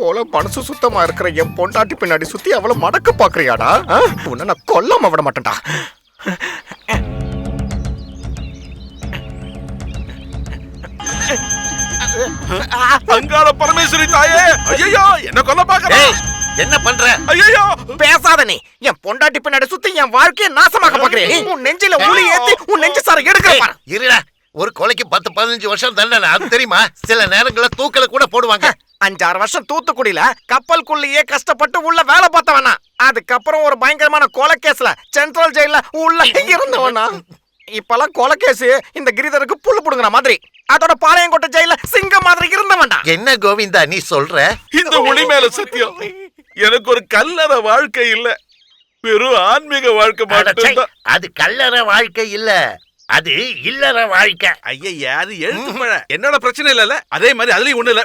போல மனசு சுத்தமா இருக்கிற என் பொண்டாட்டி பின்னாடி சுத்தி அவளை மடக்க பாக்குறியாடா? உன்னை நான் கொல்லாம விட மாட்டேன்டா. அங்காள பரமேஸ்வரி தாயே, ஐயோ என்ன கொல்ல பாக்குற? என்ன பண்ற? ஐயோ பேசாத நீ. என் பொண்டாட்டி பின்னாடி சுத்தி என் வாழ்க்கையை நாசமாக்க பாக்குறேன். உன் நெஞ்சில உளி ஏத்தி உன் நெஞ்சு சார எடுக்கிற. இருடா, ஒரு கொலைக்கு 10-15 வருஷம் தண்டனை, அது தெரியுமா? சில நேரங்கள்ல தூக்கல கூட போடுவாங்க. 5-6 வருஷம் தூத்துக்குடியில கப்பலுக்குள்ளேயே கஷ்டப்பட்டு உள்ள வேலை பார்த்தவனா, அதுக்கப்புறம் ஒரு பயங்கரமான கொலை கேஸ்ல சென்ட்ரல் ஜெயில உள்ள இருந்தவனா. இப்பெல்லாம் கொலை கேஸ் இந்த கிரிதருக்கு புல்லு புடுங்குற மாதிரி, அதோட பாளையங்கோட்டை ஜெயில சிங்கம் மாதிரி இருந்தவன்டா. என்ன கோவிந்தா நீ சொல்ற? இந்த ஒளி மேல சத்தியம், எனக்கு ஒரு கல்லற வாழ்க்கை இல்ல, வெறும் ஆன்மீக வாழ்க்கை மட்டும்தான். அது கல்லற வாழ்க்கை இல்ல, அது இல்லற வாழ்க்கை. ஐயா அது எழுத்து மழை. என்னோட பிரச்சனை இல்ல, அதே மாதிரி அதுலயும் ஒண்ணு இல்ல.